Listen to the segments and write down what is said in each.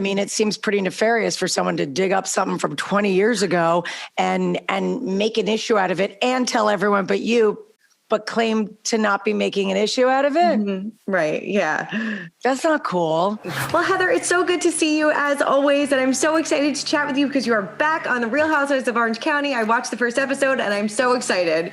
mean, it seems pretty nefarious for someone to dig up something from 20 years ago and make an issue out of it and tell everyone but claim to not be making an issue out of it. Mm-hmm. Right. Yeah. That's not cool. Well, Heather, it's so good to see you as always. And I'm so excited to chat with you because you are back on the Real Housewives of Orange County. I watched the first episode and I'm so excited.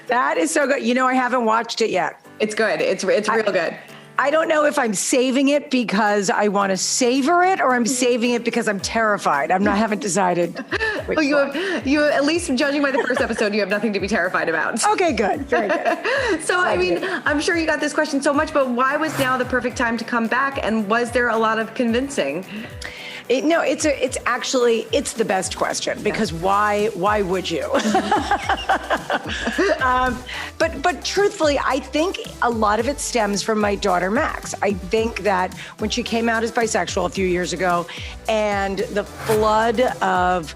That is so good. You know, I haven't watched it yet. It's good. It's real good. I don't know if I'm saving it because I want to savor it or I'm saving it because I'm terrified. I haven't decided. Well, you have, at least judging by the first episode, you have nothing to be terrified about. Okay, good. Very good. So, I mean, I'm sure you got this question so much, but why was now the perfect time to come back? And was there a lot of convincing? It's actually the best question because why would you? But truthfully, I think a lot of it stems from my daughter, Max. I think that when she came out as bisexual a few years ago and the flood of,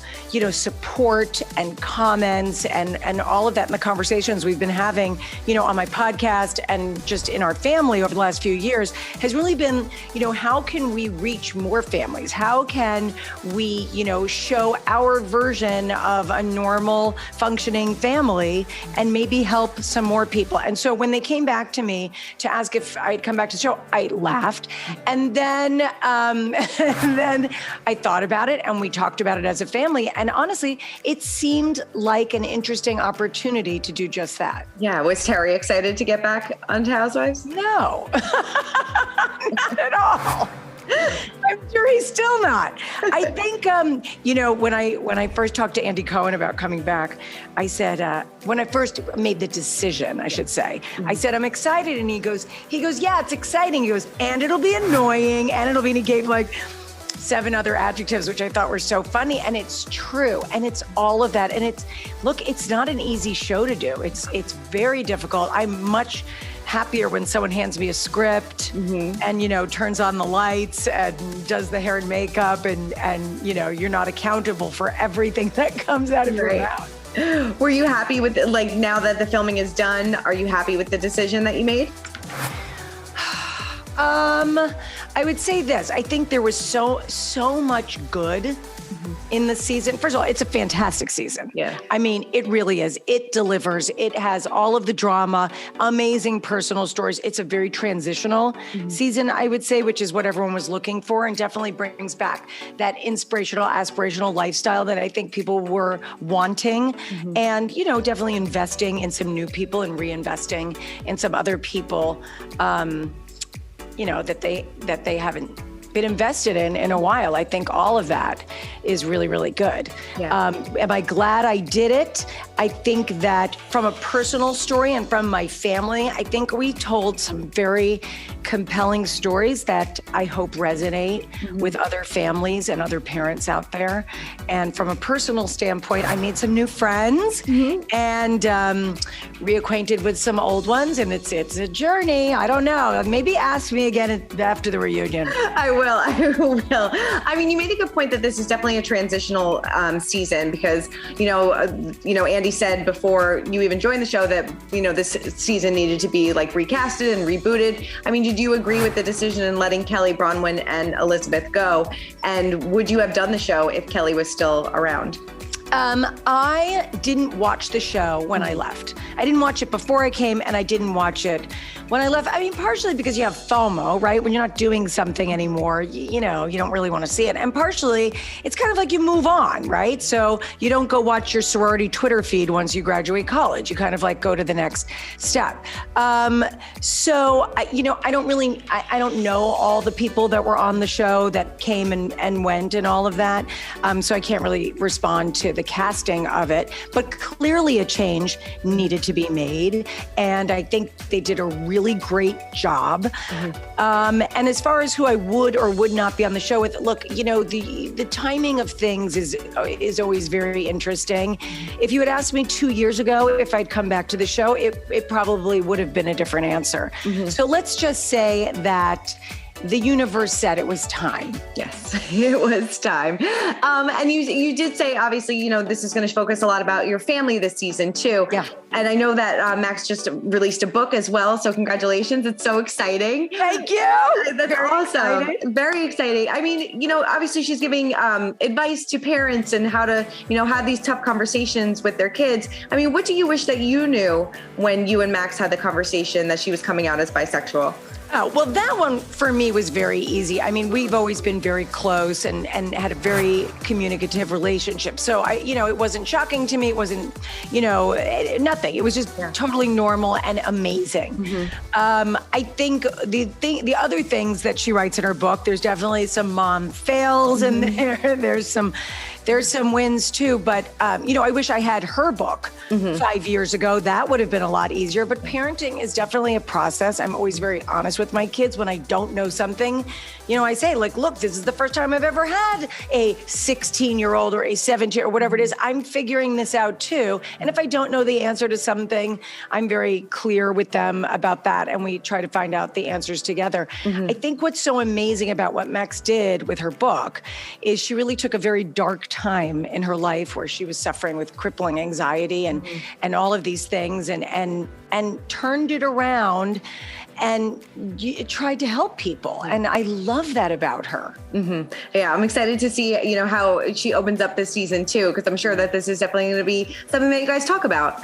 support and comments and all of that in the conversations we've been having, on my podcast and just in our family over the last few years has really been, how can we reach more families? How can we, show our version of a normal functioning family and maybe help some more people? And so when they came back to me to ask if I'd come back to the show, I laughed. And then, I thought about it and we talked about it as a family. And honestly, it seemed like an interesting opportunity to do just that. Yeah. Was Terry excited to get back onto Housewives? No, not at all. I'm sure he's still not. I think, when I first talked to Andy Cohen about coming back, I said, when I first made the decision, I should say, I said, I'm excited. And he goes, yeah, it's exciting. He goes, and it'll be annoying. And he gave like 7 other adjectives, which I thought were so funny. And it's true. And it's all of that. And it's not an easy show to do. It's very difficult. I'm much happier when someone hands me a script and, turns on the lights and does the hair and makeup and you're not accountable for everything that comes out of your mouth. Were you happy with, now that the filming is done, are you happy with the decision that you made? I would say this. I think there was so much good in the season. First of all, it's a fantastic season. Yeah. I mean, it really is. It delivers. It has all of the drama, amazing personal stories. It's a very transitional season, I would say, which is what everyone was looking for and definitely brings back that inspirational, aspirational lifestyle that I think people were wanting. And, definitely investing in some new people and reinvesting in some other people, that they haven't been invested in a while. I think all of that is really, really good. Yeah. Am I glad I did it? I think that from a personal story and from my family, I think we told some very compelling stories that I hope resonate with other families and other parents out there. And from a personal standpoint, I made some new friends and reacquainted with some old ones. And it's a journey. I don't know. Maybe ask me again after the reunion. I will. I mean, you made a good point that this is definitely a transitional season because, Andy said before you even joined the show that, this season needed to be recasted and rebooted. I mean, did you agree with the decision in letting Kelly, Braunwyn, and Elizabeth go? And would you have done the show if Kelly was still around? I didn't watch the show when I left. I didn't watch it before I came, and I didn't watch it when I left. I mean, partially because you have FOMO, right? When you're not doing something anymore, you don't really want to see it. And partially, it's kind of like you move on, right? So you don't go watch your sorority Twitter feed once you graduate college. You kind of go to the next step. So, I don't know all the people that were on the show that came and went and all of that. So I can't really respond to the casting of it, but clearly a change needed to be made. And I think they did a really great job. And as far as who I would or would not be on the show with, look, the timing of things is always very interesting. If you had asked me 2 years ago if I'd come back to the show, it probably would have been a different answer. So let's just say that the universe said it was time. Yes, it was time. And you did say, obviously, you know, this is going to focus a lot about your family this season too. Yeah. And I know that Max just released a book as well. So congratulations. It's so exciting. Thank you. That's very awesome. Exciting. Very exciting. I mean, you know, obviously she's giving advice to parents and how to, you know, have these tough conversations with their kids. I mean, what do you wish that you knew when you and Max had the conversation that she was coming out as bisexual? Oh, well, that one for me was very easy. I mean, we've always been very close and had a very communicative relationship. So it wasn't shocking to me. It wasn't, nothing. It was just totally normal and amazing. Mm-hmm. I think the other things that she writes in her book, there's definitely some mom fails in there. There's some wins too, but I wish I had her book 5 years ago. That would have been a lot easier. But parenting is definitely a process. I'm always very honest with my kids when I don't know something. I say, like, look, this is the first time I've ever had a 16-year-old or a 17 or whatever it is. I'm figuring this out too. And if I don't know the answer to something, I'm very clear with them about that. And we try to find out the answers together. I think what's so amazing about what Max did with her book is she really took a very dark time in her life where she was suffering with crippling anxiety and all of these things and turned it around and tried to help people. And I love that about her. Mm-hmm. Yeah, I'm excited to see, how she opens up this season too, because I'm sure that this is definitely going to be something that you guys talk about.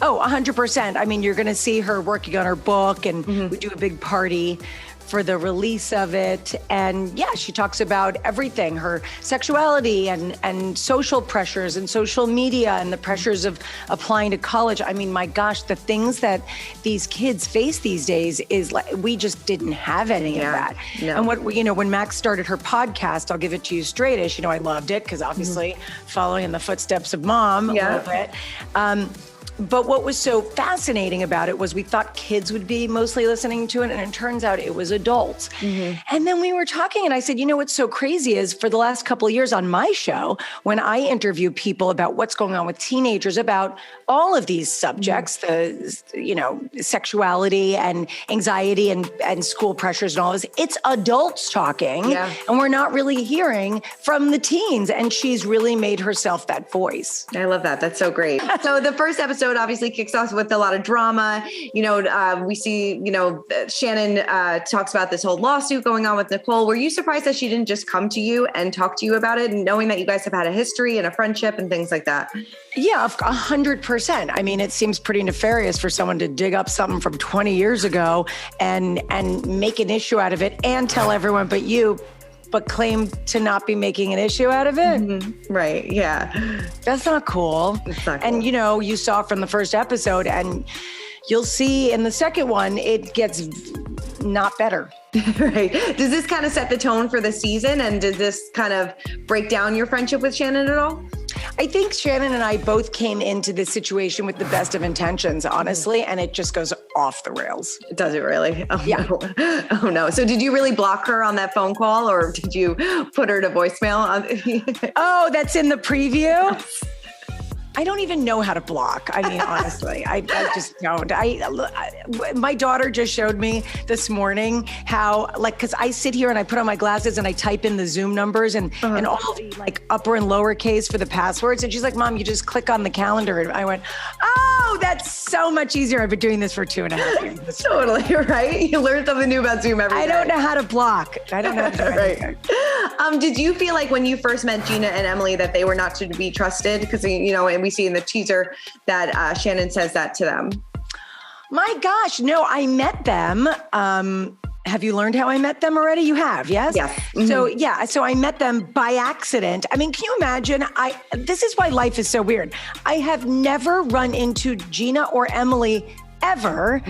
Oh, 100%. I mean, you're going to see her working on her book and we do a big party for the release of it. And yeah, she talks about everything, her sexuality and social pressures and social media and the pressures of applying to college. I mean, my gosh, the things that these kids face these days is like, we just didn't have any of that. No. And when Max started her podcast, I'll give it to you straightish, I loved it because obviously following in the footsteps of mom a little bit. But what was so fascinating about it was we thought kids would be mostly listening to it, and it turns out it was adults. And then we were talking, and I said, what's so crazy is for the last couple of years on my show, when I interview people about what's going on with teenagers, about all of these subjects, the sexuality and anxiety and school pressures and all this, it's adults talking, and we're not really hearing from the teens. And she's really made herself that voice. I love that. That's so great. So the first episode obviously kicks off with a lot of drama. We see, Shannon talks about this whole lawsuit going on with Nicole. Were you surprised that she didn't just come to you and talk to you about it, knowing that you guys have had a history and a friendship and things like that? Yeah, 100%. I mean, it seems pretty nefarious for someone to dig up something from 20 years ago and make an issue out of it and tell everyone but claim to not be making an issue out of it. Right. Yeah. That's not cool. It's not cool. And, you saw from the first episode and you'll see in the second one, it gets not better. Right. Does this kind of set the tone for the season? And does this kind of break down your friendship with Shannon at all? I think Shannon and I both came into this situation with the best of intentions, honestly, and it just goes off the rails. Does it really? Oh, yeah. No. Oh, no. So did you really block her on that phone call or did you put her to voicemail? Oh, that's in the preview? I don't even know how to block. I mean, honestly, I just don't. My daughter just showed me this morning how, because I sit here and I put on my glasses and I type in the Zoom numbers and all the upper and lower case for the passwords. And she's like, Mom, you just click on the calendar. And I went, oh, that's so much easier. I've been doing this for 2.5 years. Totally, right? You learn something new about Zoom every day. I don't know how to block. I don't know how to do anything. Right. Did you feel like when you first met Gina and Emily that they were not to be trusted? Because, and we see in the teaser that Shannon says that to them. My gosh, no, I met them. Have you learned how I met them already? You have, yes? Yes. Mm-hmm. So I met them by accident. I mean, can you imagine? This is why life is so weird. I have never run into Gina or Emily ever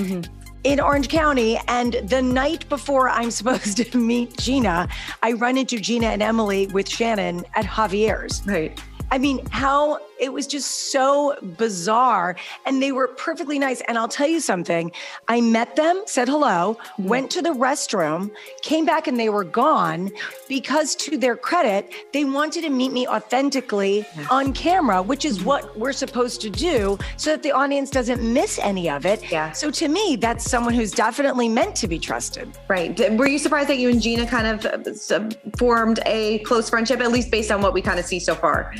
in Orange County. And the night before I'm supposed to meet Gina, I run into Gina and Emily with Shannon at Javier's. Right. I mean, how It was just so bizarre. And they were perfectly nice. And I'll tell you something. I met them, said hello, went to the restroom, came back, and they were gone because, to their credit, they wanted to meet me authentically on camera, which is what we're supposed to do so that the audience doesn't miss any of it. Yeah. So to me, that's someone who's definitely meant to be trusted. Right. Were you surprised that you and Gina kind of formed a close friendship, at least based on what we kind of see so far?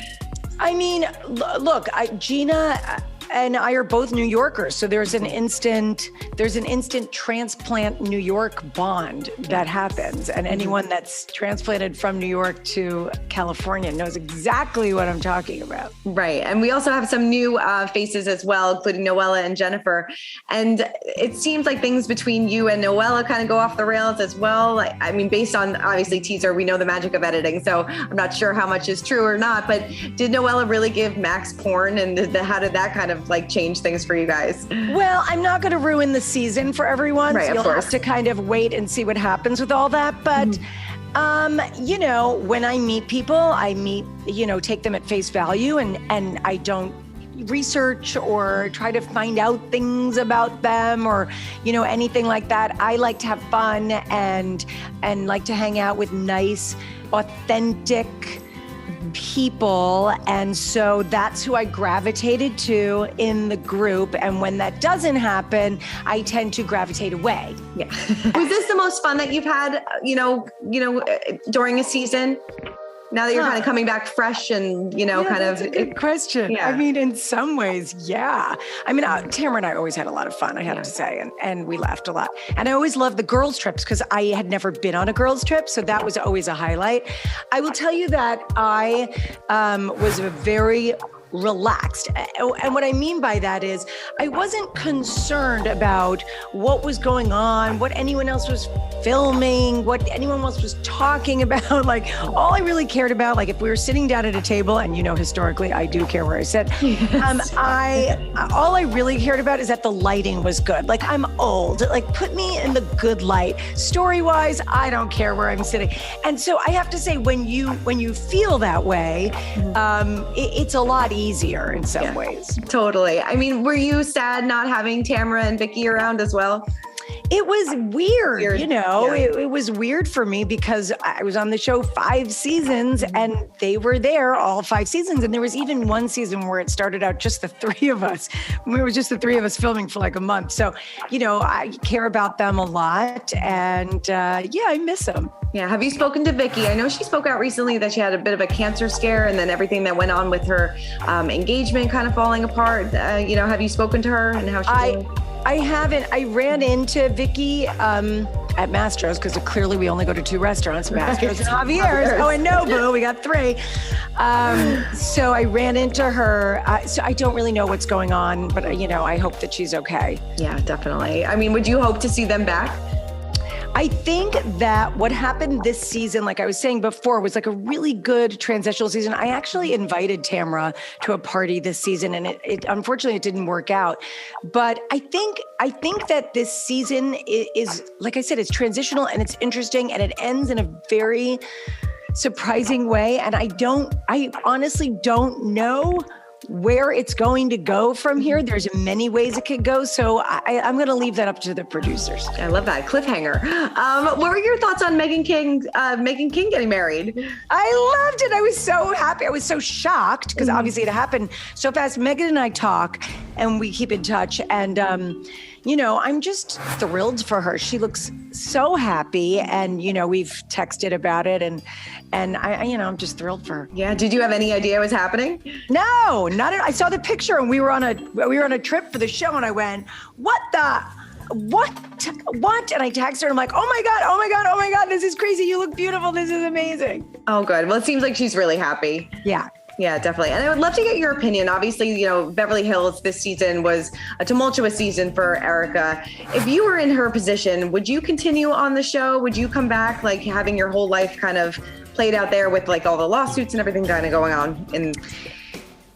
I mean, look, Gina and I are both New Yorkers, so there's an instant transplant New York bond that happens, and anyone that's transplanted from New York to California knows exactly what I'm talking about. Right, and we also have some new faces as well, including Noella and Jennifer, and it seems like things between you and Noella kind of go off the rails as well. I mean, based on obviously teaser, we know the magic of editing, so I'm not sure how much is true or not. But did Noella really give Max porn, and how did that kind of like change things for you guys? Well, I'm not going to ruin the season for everyone. Right, so you'll have to kind of wait and see what happens with all that. But, you know, when I meet people, take them at face value, and I don't research or try to find out things about them or, anything like that. I like to have fun and like to hang out with nice, authentic people, and so that's who I gravitated to in the group. And when that doesn't happen, I tend to gravitate away. Yeah. Was this the most fun that you've had, during a season? Now that you're kind of coming back fresh and, That's a good question. Yeah. I mean, in some ways, yeah. I mean, Tamara and I always had a lot of fun, I have to say, and we laughed a lot. And I always loved the girls' trips because I had never been on a girls' trip, so that was always a highlight. I will tell you that I was very relaxed. And what I mean by that is I wasn't concerned about what was going on, what anyone else was filming, what anyone else was talking about. Like, all I really cared about, like if we were sitting down at a table, and historically I do care where I sit, all I really cared about is that the lighting was good. Like, I'm old, like put me in the good light. Story-wise, I don't care where I'm sitting. And so I have to say, when you feel that way, it's a lot easier in some ways. Totally. I mean, were you sad not having Tamara and Vicky around as well? It was weird. It was weird for me because I was on the show 5 seasons and they were there all 5 seasons. And there was even one season where it started out just the 3 of us. We were just the 3 of us filming for like a month. So, I care about them a lot, and I miss them. Yeah. Have you spoken to Vicky? I know she spoke out recently that she had a bit of a cancer scare, and then everything that went on with her engagement kind of falling apart. Have you spoken to her and how she's doing? I haven't. I ran into Vicky at Mastro's because clearly we only go to 2 restaurants, Mastro's and Javier's. Oh, and Nobu, we got 3. So I ran into her. So I don't really know what's going on, but I hope that she's okay. Yeah, definitely. I mean, would you hope to see them back? I think that what happened this season, like I was saying before, was like a really good transitional season. I actually invited Tamara to a party this season, and it unfortunately it didn't work out. But I think that this season is, like I said, it's transitional and it's interesting, and it ends in a very surprising way. And I honestly don't know where it's going to go from here. There's many ways it could go. So I'm going to leave that up to the producers. I love that cliffhanger. What were your thoughts on Meghan King getting married? I loved it. I was so happy. I was so shocked because obviously it happened so fast. Meghan and I talk and we keep in touch, and I'm just thrilled for her. She looks so happy, and we've texted about it, and I'm just thrilled for her. Yeah. Did you have any idea it was happening? No, not at all. I saw the picture, and we were on a trip for the show, and I went, what? And I texted her, and I'm like, oh my God, this is crazy. You look beautiful. This is amazing. Oh, good. Well, it seems like she's really happy. Yeah. Yeah, definitely. And I would love to get your opinion. Obviously, Beverly Hills this season was a tumultuous season for Erika. If you were in her position, would you continue on the show? Would you come back, like having your whole life kind of played out there with like all the lawsuits and everything kind of going on?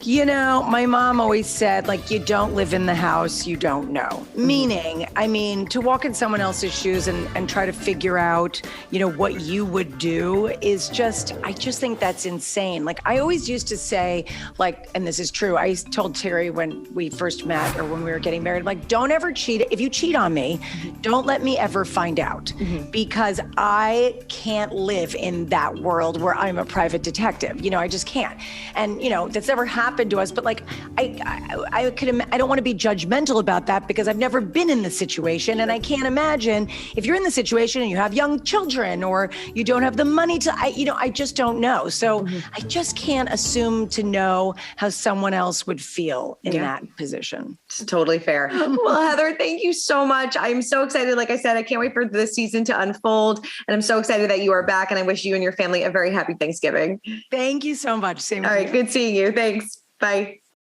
You know, my mom always said, like, you don't live in the house you don't know. Meaning, I mean, to walk in someone else's shoes and try to figure out, you know, what you would do is just, I just think that's insane. Like, I always used to say, like, and this is true, I told Terry when we first met or when we were getting married, like, don't ever cheat. If you cheat on me, don't let me ever find out because I can't live in that world where I'm a private detective. You know, I just can't. And, you know, that's never happened to us, but like, I don't want to be judgmental about that because I've never been in the situation. And I can't imagine if you're in the situation and you have young children or you don't have the money to, I just don't know. So I just can't assume to know how someone else would feel in that position. It's totally fair. Well, Heather, thank you so much. I'm so excited. Like I said, I can't wait for this season to unfold. And I'm so excited that you are back. And I wish you and your family a very happy Thanksgiving. Thank you so much. Same. All right. Good seeing you. Thanks. Bye.